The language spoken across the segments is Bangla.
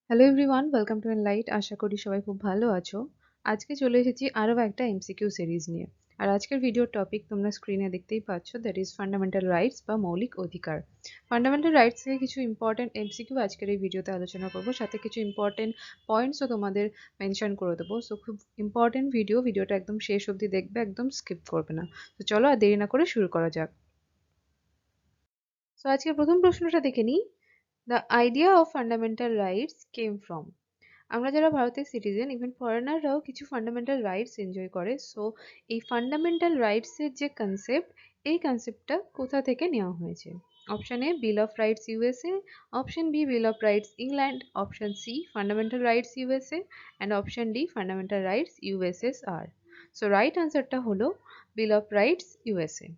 Hello everyone, welcome to Enlight. আশা করি সবাই খুব ভালো আছো। আজকে চলে এসেছি আরও একটা এমসিকিউ সিরিজ নিয়ে। আর আজকের ভিডিওর টপিক তোমরা স্ক্রিনে দেখতেই পাচ্ছ, দ্যাট ইজ ফান্ডামেন্টাল রাইটস বা মৌলিক অধিকার। ফান্ডামেন্টাল রাইটস থেকে কিছু ইম্পর্টেন্ট এমসিকিউ আজকের এই ভিডিওতে আলোচনা করবো, সাথে কিছু ইম্পর্টেন্ট পয়েন্টসও তোমাদের মেনশন করে দেবো। সো খুব ইম্পর্টেন্ট ভিডিওটা একদম শেষ অবধি দেখবে, একদম স্কিপ করবে না। তো চলো আর দেরি না করে শুরু করা যাক। সো আজকে প্রথম প্রশ্নটা দেখে নিই। The idea of fundamental rights came from. আমরা যারা ভারতের সিটিজেন, ইভেন ফরেনাররাও কিছু ফান্ডামেন্টাল রাইটস এনজয় করে। সো এই ফান্ডামেন্টাল রাইটসের যে কনসেপ্ট, এই কনসেপ্টটা কোথা থেকে নেওয়া হয়েছে? Option A bill of rights USA, option B bill of rights England, option C fundamental rights USA and option D fundamental rights USSR. So right আনসারটা হলো bill of rights USA.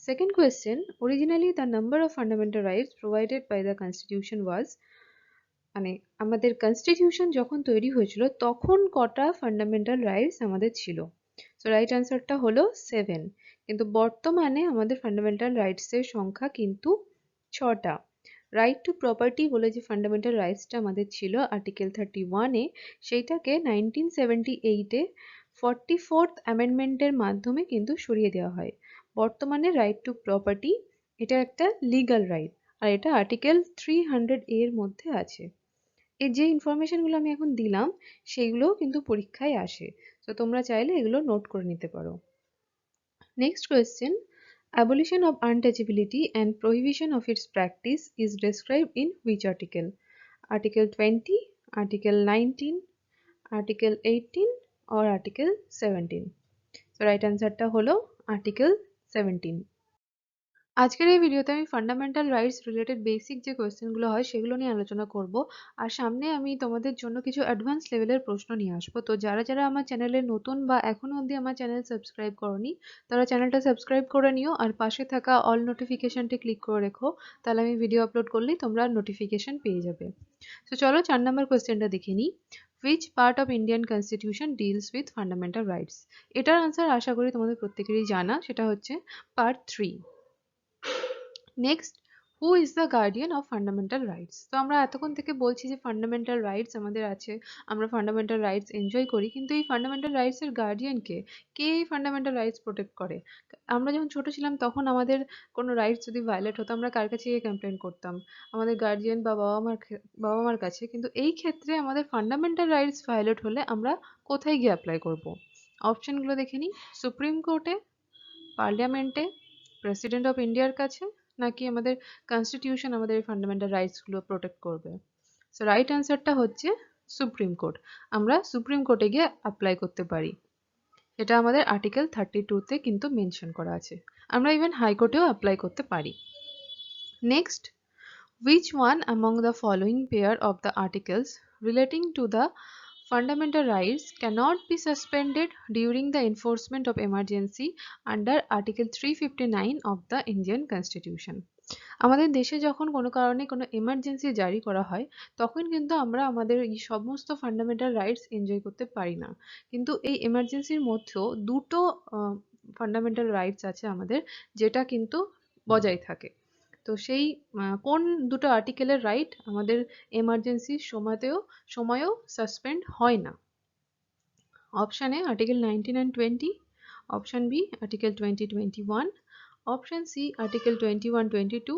Second question, originally the number of fundamental rights provided by the constitution was, মানে আমাদের কনস্টিটিউশন যখন তৈরি হয়েছিল তখন কটা ফান্ডামেন্টাল রাইটস আমাদের ছিল? সো রাইট আনসারটা হলো 7। কিন্তু বর্তমানে আমাদের ফান্ডামেন্টাল রাইটসের সংখ্যা কিন্তু 6টা। রাইট টু প্রপার্টি বলে যে ফান্ডামেন্টাল রাইটসটা আমাদের ছিল আর্টিকেল 31-এ, সেইটাকে 1978-এ 44th অ্যামেন্ডমেন্টের মাধ্যমে কিন্তু সরিয়ে দেওয়া হয়। বর্তমানে রাইট টু প্রপার্টি এটা একটা লিগ্যাল রাইট, আর এটা আর্টিকেল 300 এর মধ্যে আছে। এই যে ইনফরমেশনগুলো আমি এখন দিলাম সেগুলোও কিন্তু পরীক্ষায় আসে। তো তোমরা চাইলে এগুলো নোট করে নিতে পারো। Next question, abolition of untouchability and prohibition of its practice is described in which article? Article 20, Article 19, Article 18 or Article 17? So right answer টা হলো Article 17। আজকের এই ভিডিওতে আমি ফান্ডামেন্টাল রাইটস রিলেটেড বেসিক যে কোয়েশ্চেনগুলো হয় সেগুলো নিয়ে আলোচনা করব। আর সামনে আমি তোমাদের জন্য কিছু অ্যাডভান্স লেভেলের প্রশ্ন নিয়ে আসবো। তো যারা আমার চ্যানেলে নতুন বা এখনো অবধি আমার চ্যানেল সাবস্ক্রাইব করনি, তারা চ্যানেলটা সাবস্ক্রাইব করে নিও আর পাশে থাকা অল নোটিফিকেশনটি ক্লিক করে রেখো, তাহলে আমি ভিডিও আপলোড করলেই তোমরা নোটিফিকেশন পেয়ে যাবে। তো চলো 4 নম্বর কোয়েশ্চেনটা দেখে নিই। Which part of Indian Constitution deals with fundamental rights? এটার আনসার আশা করি তোমাদের প্রত্যেকেরই জানা, সেটা হচ্ছে part 3। Next, who is the guardian of fundamental rights? তো আমরা এতক্ষণ থেকে বলছি যে ফান্ডামেন্টাল রাইটস আমাদের আছে, আমরা ফান্ডামেন্টাল রাইটস এনজয় করি, কিন্তু এই ফান্ডামেন্টাল রাইটসের গার্ডিয়ান কে? কে এই ফান্ডামেন্টাল রাইটস প্রোটেক্ট করে? আমরা যখন ছোট ছিলাম তখন আমাদের কোনো রাইটস যদি ভায়োলেট হতো আমরা কার কাছে গিয়ে কমপ্লেন করতাম? আমাদের গার্ডিয়ান বা বাবা মার কাছে। কিন্তু এই ক্ষেত্রে আমাদের ফান্ডামেন্টাল রাইটস ভায়োলেট হলে আমরা কোথায় গিয়ে অ্যাপ্লাই করব? অপশনগুলো দেখে নিই। সুপ্রিম কোর্টে, পার্লামেন্টে, প্রেসিডেন্ট অফ ইন্ডিয়ার কাছে, নাকি আমাদের কনস্টিটিউশন আমাদের ফান্ডামেন্টাল রাইটসগুলো প্রোটেক্ট করবে? সো রাইট অ্যান্সারটা হচ্ছে সুপ্রিম কোর্ট। আমরা সুপ্রিম কোর্টে গিয়ে অ্যাপ্লাই করতে পারি, এটা আমাদের আর্টিকেল 32-তে কিন্তু মেনশন করা আছে। আমরা ইভেন হাইকোর্টেও অ্যাপ্লাই করতে পারি। Next, which one among the following pair of the articles relating to the fundamental rights cannot be suspended during the enforcement of emergency under Article 359 of the Indian Constitution? আমাদের দেশে যখন কোনো কারণে কোনো এমার্জেন্সি জারি করা হয় তখন কিন্তু আমরা আমাদের এই সমস্ত ফান্ডামেন্টাল রাইটস এনজয় করতে পারি না। কিন্তু এই এমার্জেন্সির মধ্যেও দুটো ফান্ডামেন্টাল রাইটস আছে আমাদের, যেটা কিন্তু বজায় থাকে। তো সেই কোন দুটো আর্টিকেলের রাইট আমাদের এমার্জেন্সির সময়ও সাসপেন্ড হয় না? Option A article 19 and 20, option B article 20-21, option C article 21-22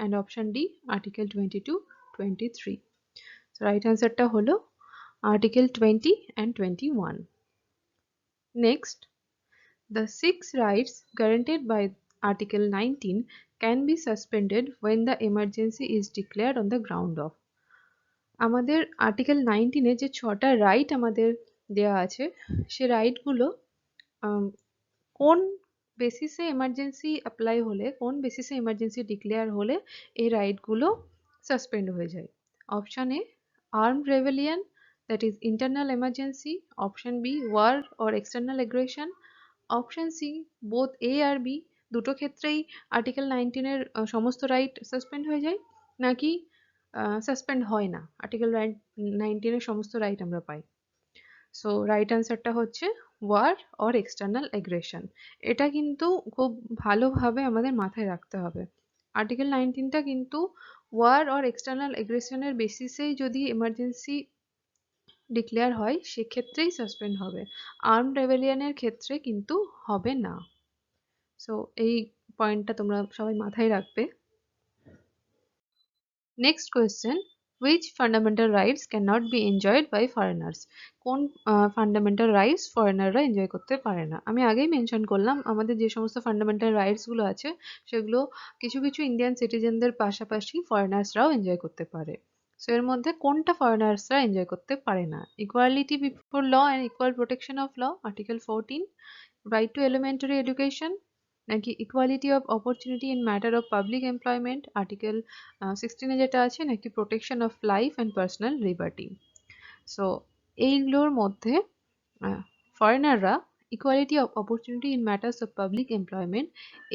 and option D article 22-23। Right আনসারটা হলো article 20 and 21। Next, the six rights guaranteed by Article 19 can be suspended when the emergency is declared on the ground of। আমাদের আর্টিকেল 19-এ যে 6টা রাইট আমাদের দেওয়া আছে, সে রাইটগুলো কোন বেসিসে এমার্জেন্সি অ্যাপ্লাই হলে, কোন বেসিসে এমার্জেন্সি ডিক্লেয়ার হলে এই রাইটগুলো সাসপেন্ড হয়ে যায়? Option A armed rebellion, that is internal emergency, option B war or external aggression, option C both A আর বি, দুটো ক্ষেত্রেই আর্টিকেল 19-এর সমস্ত রাইট সাসপেন্ড হয়ে যায়, নাকি সাসপেন্ড হয় না, আর্টিকেল 19-এর সমস্ত রাইট আমরা পাই? সো রাইট আনসারটা হচ্ছে ওয়ার অর এক্সটার্নাল এগ্রেশন। এটা কিন্তু খুব ভালোভাবে আমাদের মাথায় রাখতে হবে। আর্টিকেল 19টা কিন্তু ওয়ার অর এক্সটার্নাল এগ্রেশনের বেসিসেই যদি এমার্জেন্সি ডিক্লেয়ার হয় সেক্ষেত্রেই সাসপেন্ড হবে, আর্মড রেবেলিয়নের ক্ষেত্রে কিন্তু হবে না। সো এই পয়েন্টটা তোমরা সবাই মাথায় রাখবে। Next question, which fundamental rights cannot be enjoyed by foreigners? কোন ফান্ডামেন্টাল রাইটস ফরেনাররা এনজয় করতে পারে না? আমি আগেই মেনশন করলাম আমাদের যে সমস্ত ফান্ডামেন্টাল রাইটস গুলো আছে সেগুলো কিছু কিছু ইন্ডিয়ান সিটিজেনদের পাশাপাশি ফরেনার্সরাও এনজয় করতে পারে। সো এর মধ্যে কোনটা ফরেনার্সরা এনজয় করতে পারে না? Equality before law and equal protection of law, article 14, right to elementary education, নাকি equality of opportunity in matter of public employment, article 16 যেটা আছে, নাকি protection of life and personal liberty. So এইগুলোর মধ্যে ফরেনাররা equality of opportunity in matters of public employment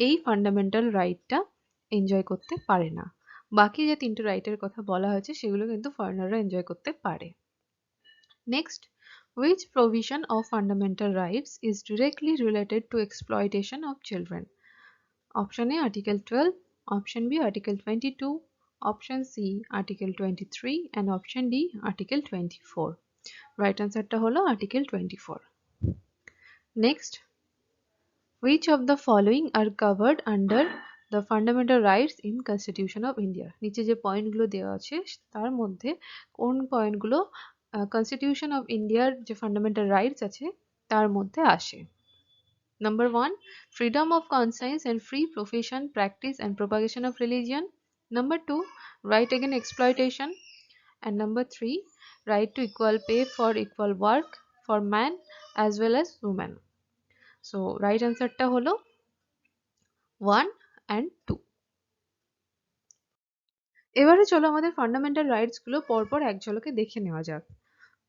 এই ফান্ডামেন্টাল রাইটটা এনজয় করতে পারে না। বাকি যে তিনটে রাইটের কথা বলা হয়েছে সেগুলো কিন্তু ফরেনাররা এনজয় করতে পারে। Next, which provision of fundamental rights is directly related to exploitation of children? Option A, Article 12, Option B, Article 22, Option C, Article 23, and Option D, Article 24. Right answer টা হলো Article 24. Next, which of the following are covered under the fundamental rights in Constitution of India? নিচে যে পয়েন্টগুলো দেওয়া আছে তার মধ্যে কোন পয়েন্টগুলো কনস্টিটিউশন অফ ইন্ডিয়ার যে ফান্ডামেন্টাল রাইটস আছে তার মধ্যে আসে? Number 1, freedom of conscience and free profession, practice and propagation of religion. Number 2, right against exploitation. And number 3, right to equal pay for equal work for man as well as women. So right answer টা হলো 1 and 2. এবারে চলো আমাদের ফান্ডামেন্টাল রাইটস গুলো পরপর এক ঝলকে দেখে নেওয়া যাক।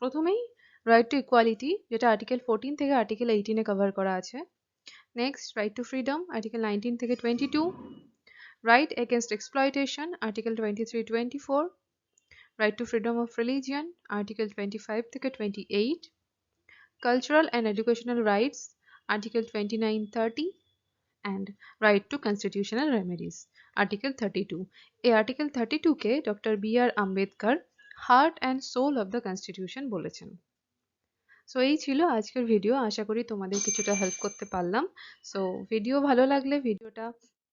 প্রথমেই রাইট টু ইকুয়ালিটি, যেটা আর্টিকেল 14 থেকে আর্টিকেল 18 এ কভার করা আছে। Next, right two freedom, article 19 থেকে 22, right against exploitation, article 23-24, right to freedom of religion, article 25 থেকে 28, cultural and educational rights, article 29-30, and right to constitutional remedies, article 32. এই article 32 কে doctor B R. Ambedkar heart and soul of the constitution বলেছেন। সো এই ছিল আজকের ভিডিও, আশা করি তোমাদের কিছুটা হেল্প করতে পারলাম। সো ভিডিও ভালো লাগলে ভিডিওটা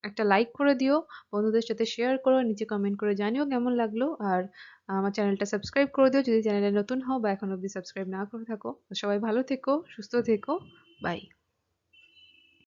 একটা লাইক করে দিও, বন্ধুদের সাথে শেয়ার করো, নিচে কমেন্ট করে জানিও কেমন লাগলো, আর আমার চ্যানেলটা সাবস্ক্রাইব করে দিও যদি চ্যানেলে নতুন হও বা এখন অবধি সাবস্ক্রাইব না করে থাকো। সবাই ভালো থেকো, সুস্থ থেকো, বাই।